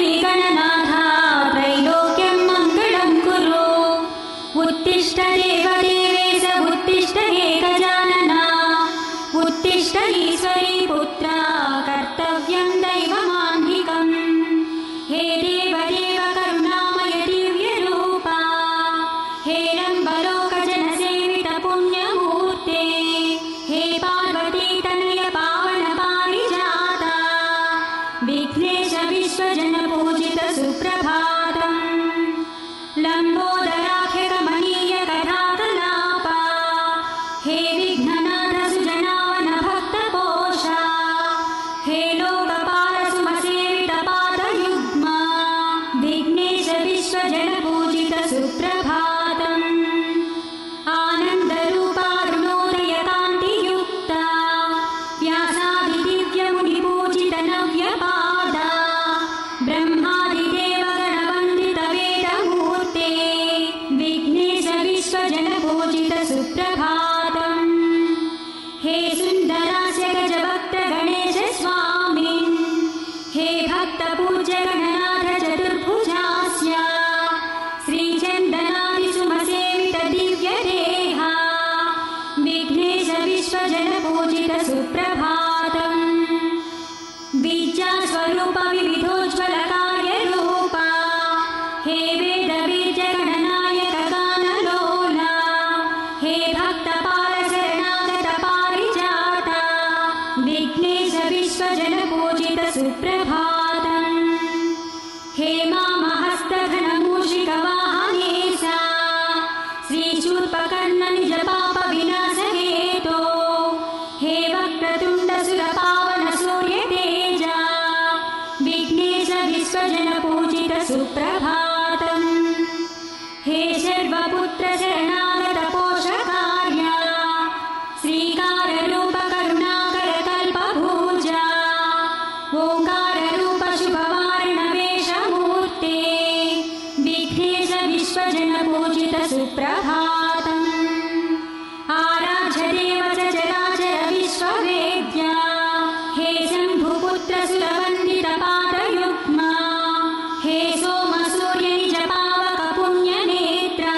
श्रीगणनाथ त्रैलोक्यं मङ्गलं कुरु। उत्तिष्ठ देवदेवेश उत्तिष्ठ हे गजानना उत्तिष्ठ ईश्वरी पुत्रा कर्तव्यं दैवमान्धिकम्। हे देवदेव करुणामय दिव्यरूपा हे रम्बलोकजनसेवित पुण्यमूर्ते हे पार्वती तनय पावन पारिजाता विघ्नेश विश्वजन पूजित सुप्रभातम्। लम्बोदराख्य कमनीय कथातलापा हे विघ्ननाथ सुजनावन भक्तपोषा हे लोकपाल सुमसेवित पादयुग्मा विघ्नेश विश्वजन पूजित सुप्रभातम्। आनन्दरूपा अरुणोदय कान्तियुक्ता व्यासादिदिव्यमुनिपूजित नव्यपादा ब्रह्मादिदेव गणवन्दित वेदमूर्ते विघ्नेश विश्वजन पूजित सुप्रभातम्। हे सुन्दरास्य गजभक्त गणेश स्वामिन् हे भक्त पूज्य गणनाथ चतुर्भुजास्य श्रीचन्दनादि सुमसेवित दिव्यदेहा विघ्नेश विश्वजन पूजित सुप्रभातम्। बीजास्वरूप विविधोज्ज्वल कार्यरूपा हे वेद बीज गणनायक गानलोला हे भक्तपाल शरणागत पारिजाता विघ्नेश विश्वजन पूजित सुप्रभातम्। हे मामहस्त घनमूषिक वाहनेशा श्रीशूर्पकर्ण निज पाप विनाश हेतो हे वक्रतुण्ड सुर पावन सूर्य तेजा विघ्नेश विश्वजन पूजित सुप्रभातम्। हे सर्वपुत्र शरणागत पोषकार्या श्रीकार रूप करुणाकर कल्पभूजा ओंकार रूप शुभवारण वेशमूर्ते विघ्नेश विश्वजन पूजित सुप्रभातम्। आराध्य देव चराचर विश्ववेद्या हे शम्भुपुत्र सुरवन्दित पादयुग्मा हे सोम सूर्य निज पावक पुण्यनेत्रा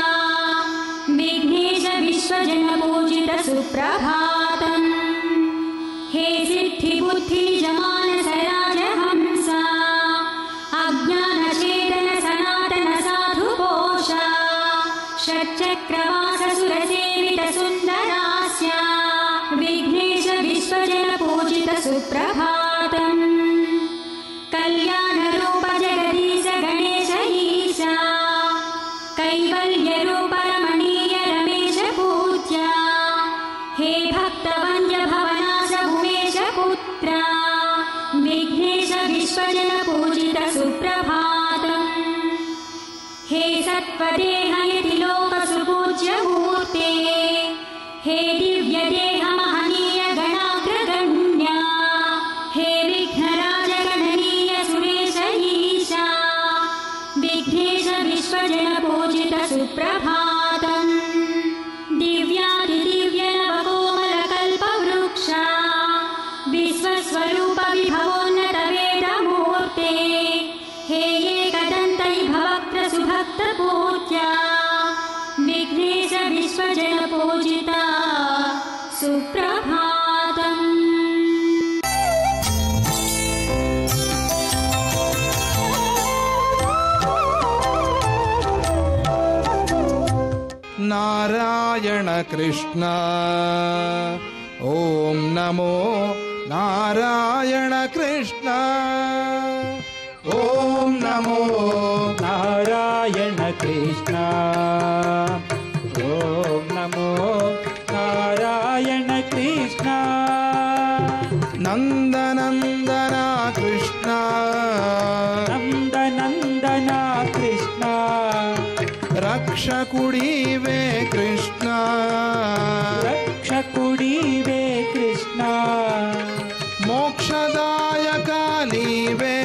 विघ्नेश विश्वजन पूजित सुप्रभातम्। हे सिद्धिबुद्धि निज मानस राजहंसा अज्ञानचेतन सनातन साधुपोषा षट्चक्रवास सुरसेवित सुन्दरास्य विघ्नेश विश्वजन पूजित सुप्रभातम्। कल्याणरूप जगदीश गणेश ईशा कैवल्यरूप रमणीय रमेश पूज्या हे भक्तवन्द्य भवनाश उमेश पुत्रा विघ्नेश विश्वजन पूजित सुप्रभातम्। हे सत्त्वदेह यतिलोक सुपूज्य मूर्ते हे दिव्यदेह महनीय गणाग्रगण्या हे विघ्नराज गणनीय सुरेश ईशा विघ्नेश विश्वजन पूजित सुप्रभातम्। दिव्यादिदिव्य नवकोमल कल्पवृक्षा विश्वस्वरूप विभवोन्नत वेदमूर्ते हे एकदन्तै भवक्त्र सुभक्त पूज्या विघ्नेश विश्वजन पूजिता सुप्रभातम्। नारायण कृष्ण ओम नमो नारायण कृष्ण ओम नमो नारायण कृष्ण ओम नमो नारायण कृष्ण नंदनंदन कृष्ण नंदनंदन कृष्ण रक्षकुडीवे कृष्ण रक्षकुडीवे कृष्ण मोक्षदायक नीवे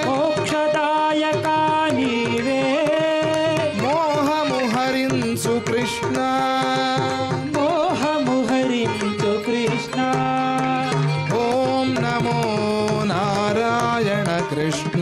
मोक्षदायक नीवे मोहमुहरिंसु कृष्ण मोहमुहरिंसु कृष्ण ओम नमो नारायण कृष्ण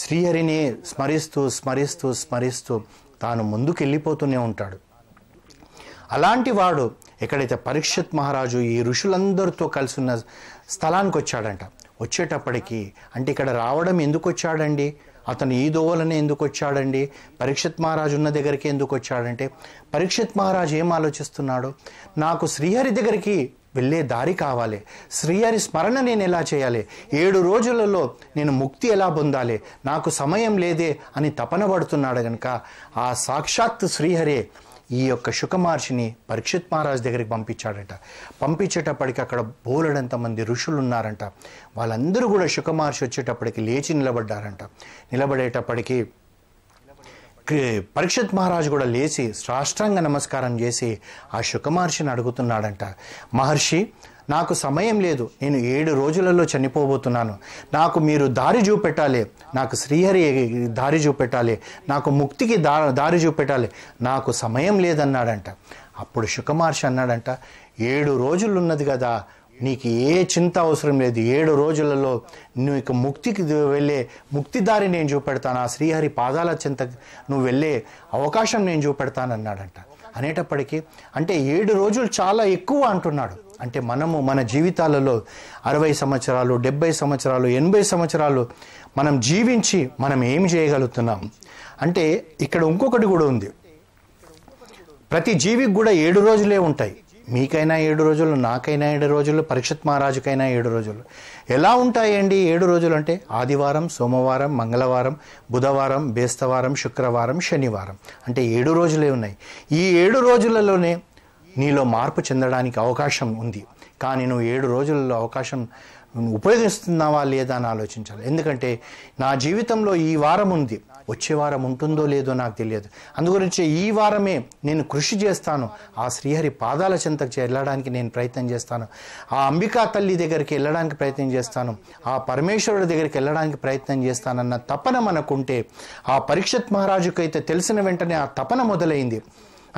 శ్రీహరినే స్మరిస్తూ స్మరిస్తూ స్మరిస్తూ తాను ముందుకు వెళ్ళిపోతూనే ఉంటాడు. అలాంటి వాడు ఎక్కడైతే పరీక్షిత్ మహారాజు ఈ ఋషులందరితో కలిసి ఉన్న స్థలానికి వచ్చాడంట. వచ్చేటప్పటికి అంటే ఇక్కడ రావడం ఎందుకు వచ్చాడండి, అతను ఈ దోవలనే ఎందుకు వచ్చాడండి, పరీక్షిత్ మహారాజు ఉన్న దగ్గరికి ఎందుకు వచ్చాడంటే, పరీక్షిత్ మహారాజు ఏం ఆలోచిస్తున్నాడు, నాకు శ్రీహరి దగ్గరికి వెళ్ళే దారి కావాలి, శ్రీహరి స్మరణ నేను ఎలా చేయాలి, 7 రోజులలో నేను ముక్తి ఎలా పొందాలి, నాకు సమయం లేదే అని తపన పడుతున్నాడు కనుక ఆ సాక్షాత్ శ్రీహరే ఈ యొక్క శుక మహర్షిని పరీక్షిత్ మహారాజ్ దగ్గరికి పంపించాడట. పంపించేటప్పటికి అక్కడ బోలెడంత మంది ఋషులు ఉన్నారంట. వాళ్ళందరూ కూడా శుక మహర్షి వచ్చేటప్పటికి లేచి నిలబడ్డారంట. నిలబడేటప్పటికి పరీక్షిత్ మహారాజు కూడా లేచి సాష్టాంగ నమస్కారం చేసి ఆ శుక మహర్షిని అడుగుతున్నాడంట, మహర్షి నాకు సమయం లేదు, నేను 7 రోజులలో చనిపోబోతున్నాను, నాకు మీరు దారి చూపెట్టాలి, నాకు శ్రీహరి దారి చూపెట్టాలి, నాకు ముక్తికి దారి చూపెట్టాలి, నాకు సమయం లేదన్నాడంట. అప్పుడు శుక మహర్షి అన్నాడంట, 7 రోజులు ఉన్నది కదా, నీకు ఏ చింత అవసరం లేదు, 7 రోజులలో నీకు ముక్తికి వెళ్ళే ముక్తి దారి నేను చూపెడతాను, ఆ శ్రీహరి పాదాల చింత నువ్వు వెళ్ళే అవకాశం నేను చూపెడతాను అన్నాడంట. అనేటప్పటికీ అంటే 7 రోజులు చాలా ఎక్కువ అంటున్నాడు. అంటే మనము మన జీవితాలలో 60 సంవత్సరాలు 70 సంవత్సరాలు 80 సంవత్సరాలు మనం జీవించి మనం ఏమి చేయగలుగుతున్నాం అంటే ఇక్కడ ఇంకొకటి కూడా ఉంది. ప్రతి జీవికి కూడా 7 రోజులే ఉంటాయి. మీకైనా 7 రోజులు, నాకైనా 7 రోజులు, పరీక్షిత్ మహారాజుకైనా 7 రోజులు. ఎలా ఉంటాయండి 7 రోజులు అంటే ఆదివారం, సోమవారం, మంగళవారం, బుధవారం, బేస్తవారం, శుక్రవారం, శనివారం అంటే 7 రోజులే ఉన్నాయి. ఈ 7 రోజులలోనే నీలో మార్పు చెందడానికి అవకాశం ఉంది. కానీ నువ్వు 7 రోజులలో అవకాశం ఉపయోగిస్తున్నావా లేదా అని ఆలోచించాలి. ఎందుకంటే నా జీవితంలో ఈ వారం ఉంది, వచ్చే వారం ఉంటుందో లేదో నాకు తెలియదు. అందుగురించి ఈ వారమే నేను కృషి చేస్తాను, ఆ శ్రీహరి పాదాల చెంతకు వెళ్ళడానికి నేను ప్రయత్నం చేస్తాను, ఆ అంబికా తల్లి దగ్గరికి వెళ్ళడానికి ప్రయత్నం చేస్తాను, ఆ పరమేశ్వరుడి దగ్గరికి వెళ్ళడానికి ప్రయత్నం చేస్తానన్న తపన మనకుంటే, ఆ పరీక్షిత్ మహారాజుకు అయితే తెలిసిన వెంటనే ఆ తపన మొదలైంది.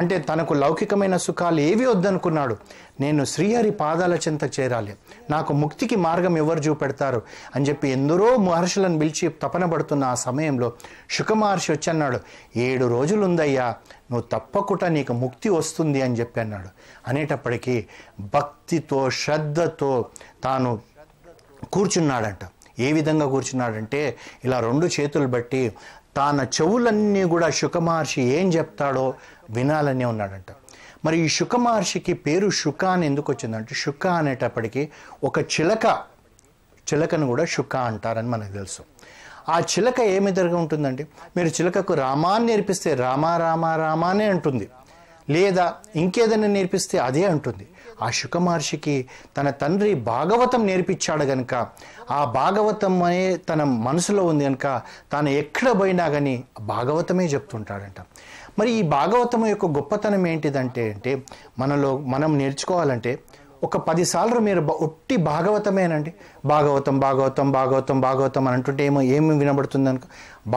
అంటే తనకు లౌకికమైన సుఖాలు ఏవి వద్దనుకున్నాడు, నేను శ్రీహరి పాదాల చెంత చేరాలి, నాకు ముక్తికి మార్గం ఎవరు చూపెడతారు అని చెప్పి ఎందరో మహర్షులను పిలిచి తపన పడుతున్న ఆ సమయంలో శుక మహర్షి వచ్చి అన్నాడు, 7 రోజులు ఉందయ్యా, నువ్వు తప్పకుండా నీకు ముక్తి వస్తుంది అని చెప్పి అన్నాడు. అనేటప్పటికీ భక్తితో శ్రద్ధతో తాను కూర్చున్నాడంట. ఏ విధంగా కూర్చున్నాడంటే ఇలా 2 చేతులు బట్టి తన చెవులన్నీ కూడా శుక మహర్షి ఏం చెప్తాడో వినాలని ఉన్నాడంట. మరి ఈ శుక మహర్షికి పేరు శుక అని ఎందుకు వచ్చిందంటే, శుక అనేటప్పటికీ ఒక చిలకను కూడా శుక అంటారని మనకు తెలుసు. ఆ చిలక ఏ విధంగా ఉంటుందంటే, మీరు చిలకకు రామాన్ని నేర్పిస్తే రామ రామ రామానే అంటుంది, లేదా ఇంకేదైనా నేర్పిస్తే అదే అంటుంది. ఆ శుక మహర్షికి తన తండ్రి భాగవతం నేర్పించాడు కనుక ఆ భాగవతం అనే తన మనసులో ఉంది కనుక తాను ఎక్కడ పోయినా కానీ భాగవతమే చెప్తుంటాడంట. మరి ఈ భాగవతం యొక్క గొప్పతనం ఏంటిదంటే మనం నేర్చుకోవాలంటే ఒక 10 సార్లు మీరు ఒట్టి భాగవతమేనండి, భాగవతం భాగవతం భాగవతం భాగవతం అని అంటుంటే ఏమి వినబడుతుంది అనుకో,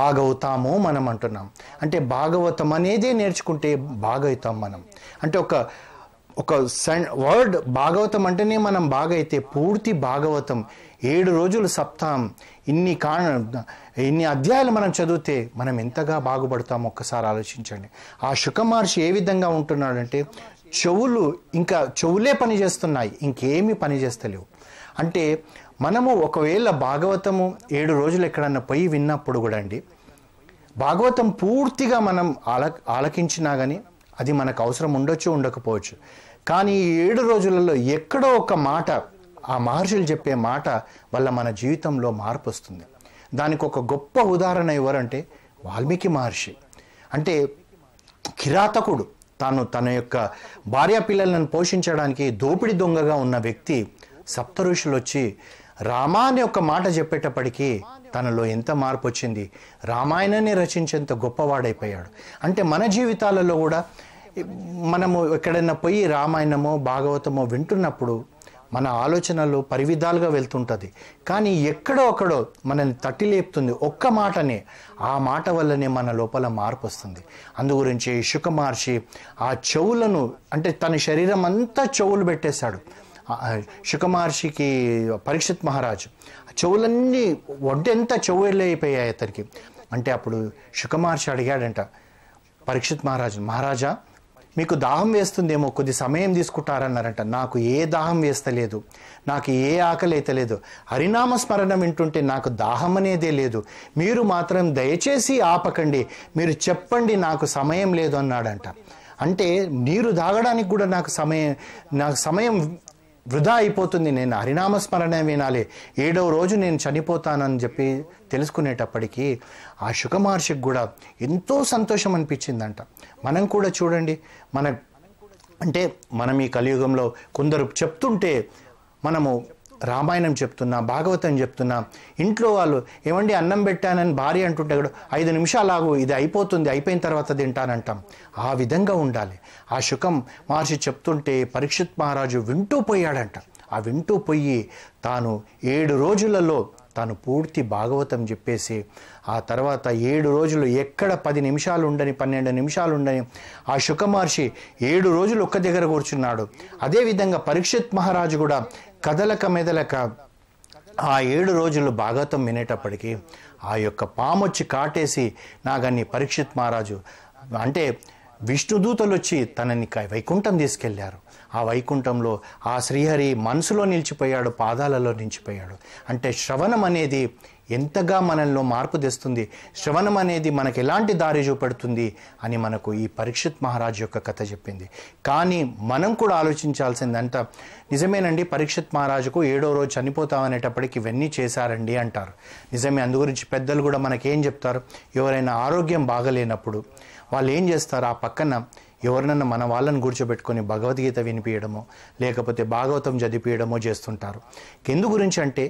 భాగవుతాము మనం అంటున్నాం. అంటే భాగవతం అనేదే నేర్చుకుంటే భాగవుతాం మనం. అంటే ఒక వర్డ్ భాగవతం అంటేనే మనం బాగైతే పూర్తి భాగవతం 7 రోజులు సప్తాహం ఇన్ని అధ్యాయాలు మనం చదివితే మనం ఎంతగా బాగుపడతామో ఒక్కసారి ఆలోచించండి. ఆ శుక మహర్షి ఏ విధంగా ఉంటున్నాడంటే చెవులే పని చేస్తున్నాయి, ఇంకేమీ పని చేస్తలేవు. అంటే మనము ఒకవేళ భాగవతము 7 రోజులు ఎక్కడన్నా పోయి విన్నప్పుడు కూడా అండి, భాగవతం పూర్తిగా మనం ఆలకించినా కానీ అది మనకు అవసరం ఉండొచ్చు ఉండకపోవచ్చు. కానీ ఈ 7 రోజులలో ఎక్కడో ఒక మాట, ఆ మహర్షులు చెప్పే మాట వల్ల మన జీవితంలో మార్పు వస్తుంది. దానికి ఒక గొప్ప ఉదాహరణ ఎవరంటే వాల్మీకి మహర్షి. అంటే కిరాతకుడు, తన యొక్క భార్య పిల్లలను పోషించడానికి దోపిడి దొంగగా ఉన్న వ్యక్తి, సప్త ఋషులు వచ్చి రామ అనే ఒక మాట చెప్పేటప్పటికీ తనలో ఎంత మార్పు వచ్చింది, రామాయణాన్ని రచించేంత గొప్పవాడైపోయాడు. అంటే మన జీవితాలలో కూడా మనము ఎక్కడైనా పోయి రామాయణమో భాగవతమో వింటున్నప్పుడు మన ఆలోచనలు పరివిధాలుగా వెళ్తుంటుంది. కానీ ఎక్కడో ఒకడో మనల్ని తట్టి లేపుతుంది ఒక్క మాటనే, ఆ మాట వల్లనే మన లోపల మార్పు వస్తుంది. అందుగురించి శుక మహర్షి ఆ చెవులను, అంటే తన శరీరం అంతా చెవులు పెట్టేశాడు. శుక మహర్షికి పరీక్షిత్ మహారాజు చెవులన్నీ ఒడ్డెంత చెవులైపోయాయి అతనికి. అంటే అప్పుడు శుక మహర్షి అడిగాడంట పరీక్షిత్ మహారాజా మీకు దాహం వేస్తుందేమో, కొద్ది సమయం తీసుకుంటారన్నారంట. నాకు ఏ దాహం వేస్తలేదు, నాకు ఏ ఆకలి అయితే లేదు, హరినామ స్మరణ వింటుంటే నాకు దాహం అనేదే లేదు, మీరు మాత్రం దయచేసి ఆపకండి, మీరు చెప్పండి, నాకు సమయం లేదు అన్నాడంట. అంటే నీరు తాగడానికి కూడా నాకు సమయం వృధా అయిపోతుంది, నేను హరినామస్మరణ వినాలి, 7వ రోజు నేను చనిపోతానని చెప్పి తెలుసుకునేటప్పటికీ ఆ శుక మహర్షికి కూడా ఎంతో సంతోషం అనిపించిందంట. మనం కూడా చూడండి, మనం ఈ కలియుగంలో కొందరు చెప్తుంటే, మనము రామాయణం చెప్తున్నా, భాగవతం చెప్తున్నా, ఇంట్లో వాళ్ళు ఏమండి అన్నం పెట్టానని భార్య అంటుంటే కూడా 5 నిమిషాలు ఆగు, ఇది అయిపోతుంది, అయిపోయిన తర్వాత తింటానంటాం. ఆ విధంగా ఉండాలి. ఆ శుకం మహర్షి చెప్తుంటే పరీక్షిత్ మహారాజు వింటూ పోయాడంట. ఆ వింటూ పోయి తాను 7 రోజులలో తాను పూర్తి భాగవతం చెప్పేసి, ఆ తర్వాత 7 రోజులు ఎక్కడ 10 నిమిషాలు ఉండని, 12 నిమిషాలు ఉండని ఆ శుక మహర్షి 7 రోజులు ఒక్క దగ్గర కూర్చున్నాడు. అదేవిధంగా పరీక్షిత్ మహారాజు కూడా కదలక మెదలక ఆ 7 రోజులు భాగవతం వినేటప్పటికీ ఆ యొక్క పామొచ్చి కాటేసి నాగన్ని పరీక్షిత్ మహారాజు అంటే విష్ణుదూతలు వచ్చి తనని వైకుంఠం తీసుకెళ్లారు. ఆ వైకుంఠంలో ఆ శ్రీహరి మనసులో నిలిచిపోయాడు, పాదాలలో నిలిచిపోయాడు. అంటే శ్రవణం అనేది ఎంతగా మనల్లో మార్పు తెస్తుంది, శ్రవణం అనేది మనకు ఎలాంటి దారి చూపెడుతుంది అని మనకు ఈ పరీక్షిత్ మహారాజు యొక్క కథ చెప్పింది. కానీ మనం కూడా ఆలోచించాల్సిందంట, నిజమేనండి పరీక్షిత్ మహారాజుకు 7వ రోజు చనిపోతామనేటప్పటికి ఇవన్నీ చేశారండి అంటారు. నిజమే, అందు గురించి పెద్దలు కూడా మనకేం చెప్తారు, ఎవరైనా ఆరోగ్యం బాగలేనప్పుడు వాళ్ళు ఏం చేస్తారు, ఆ పక్కన ఎవరినన్నా మన వాళ్ళని కూర్చోబెట్టుకొని భగవద్గీత వినిపించడమో లేకపోతే భాగవతం చదివించడమో చేస్తుంటారు. ఎందు గురించి అంటే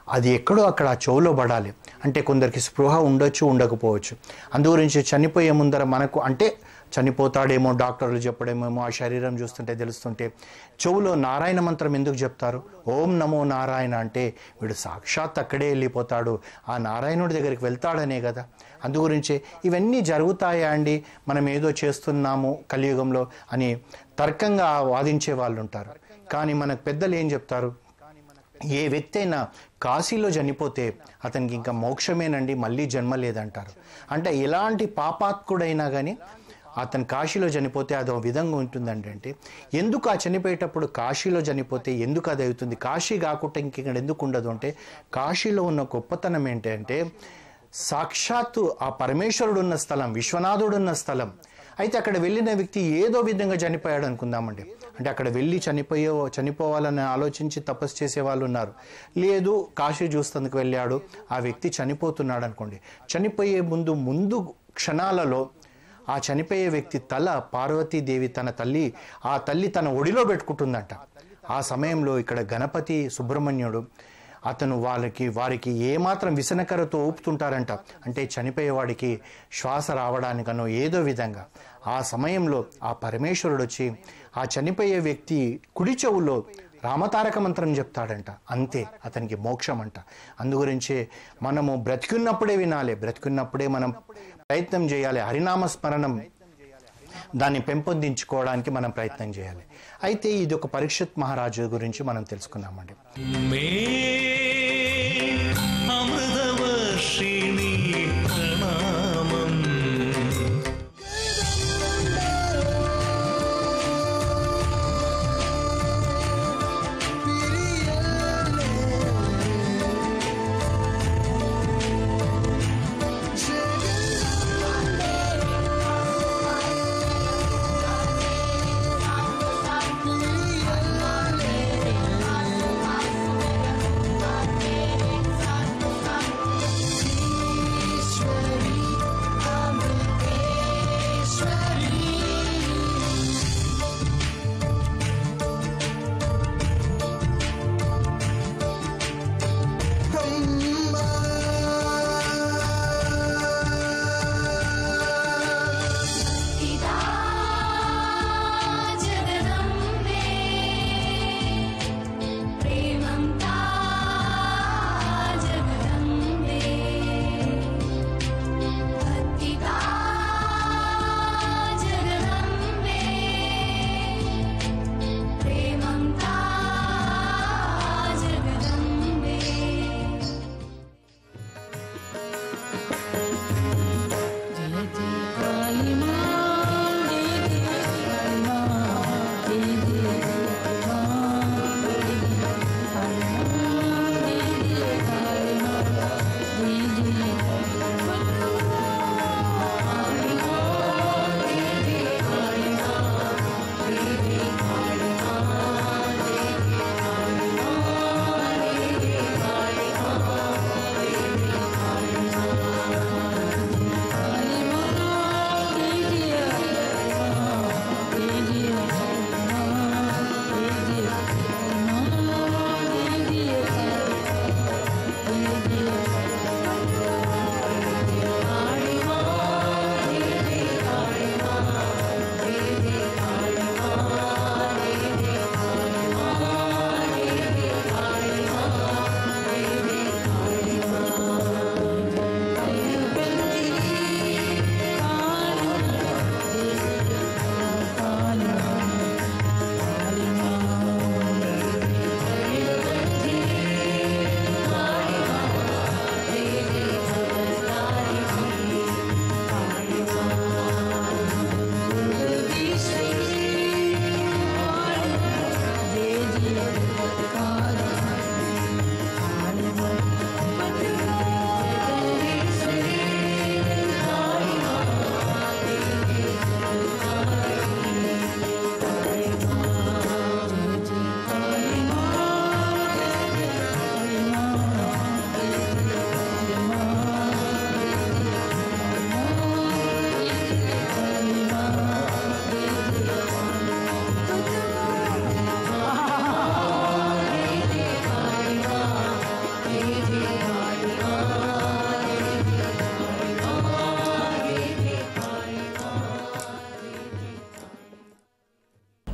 అది ఎక్కడో అక్కడ ఆ చెవులో పడాలి. అంటే కొందరికి స్పృహ ఉండొచ్చు, ఉండకపోవచ్చు. అందు గురించి చనిపోయే ముందర మనకు అంటే చనిపోతాడేమో డాక్టర్లు చెప్పడమేమో, ఆ శరీరం చూస్తుంటే తెలుస్తుంటే చెవులో నారాయణ మంత్రం ఎందుకు చెప్తారు, ఓం నమో నారాయణ అంటే వీడు సాక్షాత్ అక్కడే వెళ్ళిపోతాడు, ఆ నారాయణుడి దగ్గరికి వెళ్తాడనే కదా. అందు గురించి ఇవన్నీ జరుగుతాయా అండి, మనం ఏదో చేస్తున్నాము కలియుగంలో అని తర్కంగా వాదించే వాళ్ళు ఉంటారు. కానీ మనకు పెద్దలు ఏం చెప్తారు, ఏ వ్యక్తి అయినా కాశీలో చనిపోతే అతనికి ఇంకా మోక్షమేనండి, మళ్ళీ జన్మ లేదంటారు. అంటే ఎలాంటి పాపాత్కుడైనా కానీ అతను కాశీలో చనిపోతే అదో విధంగా ఉంటుందండి. అంటే ఎందుకు ఆ చనిపోయేటప్పుడు కాశీలో చనిపోతే ఎందుకు అది అవుతుంది, కాశీ కాకుండా ఇంకెక్కడ ఎందుకు ఉండదు అంటే, కాశీలో ఉన్న గొప్పతనం ఏంటంటే సాక్షాత్తు ఆ పరమేశ్వరుడు ఉన్న స్థలం, విశ్వనాథుడు ఉన్న స్థలం. అయితే అక్కడ వెళ్ళిన వ్యక్తి ఏదో విధంగా చనిపోయాడు అనుకుందామండి, అంటే అక్కడ వెళ్ళి చనిపోవాలని ఆలోచించి తపస్సు చేసే వాళ్ళు ఉన్నారు. లేదు కాశీ చూస్తేందుకు వెళ్ళాడు, ఆ వ్యక్తి చనిపోతున్నాడు అనుకోండి, చనిపోయే ముందు క్షణాలలో ఆ చనిపోయే వ్యక్తి తల పార్వతీదేవి ఆ తల్లి తన ఒడిలో పెట్టుకుంటుందంట. ఆ సమయంలో ఇక్కడ గణపతి సుబ్రహ్మణ్యుడు అతను వారికి ఏమాత్రం విసనకరతో ఊపుతుంటారంట. అంటే చనిపోయేవాడికి శ్వాస రావడానికనో ఏదో విధంగా ఆ సమయంలో ఆ పరమేశ్వరుడు వచ్చి ఆ చనిపోయే వ్యక్తి కుడి చెవులో రామతారక మంత్రం చెప్తాడంట, అంతే అతనికి మోక్షం అంట. అందుగురించే మనము బ్రతికున్నప్పుడే వినాలి, బ్రతికున్నప్పుడే మనం ప్రయత్నం చేయాలి, హరినామ స్మరణం దాన్ని పెంపొందించుకోవడానికి మనం ప్రయత్నం చేయాలి. అయితే ఇది ఒక పరీక్షిత్ మహారాజు గురించి మనం తెలుసుకున్నామండి.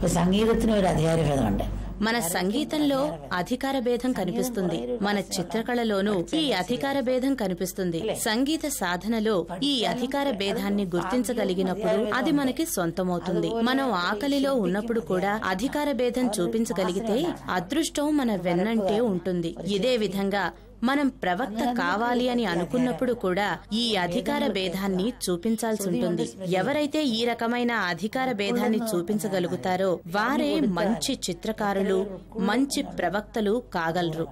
ഇപ്പൊ സംഗീതത്തിന് ഒരു അധികാര ഭേദമുണ്ട്. మన సంగీతంలో అధికార భేదం కనిపిస్తుంది. మన చిత్రకళలోనూ ఈ అధికార భేదం కనిపిస్తుంది. సంగీత సాధనలో ఈ అధికార భేదాన్ని గుర్తించగలిగినప్పుడు అది మనకి సొంతమవుతుంది. మనం ఆకలిలో ఉన్నప్పుడు కూడా అధికార భేదం చూపించగలిగితే అదృష్టం మన వెన్నంటే ఉంటుంది. ఇదే విధంగా మనం ప్రవక్త కావాలి అని అనుకున్నప్పుడు కూడా ఈ అధికార భేదాన్ని చూపించాల్సి ఉంటుంది. ఎవరైతే ఈ రకమైన అధికార భేదాన్ని చూపించగలుగుతారో వారే మంచి చిత్రకారులు, మంచి ప్రవక్తలు కాగలరు.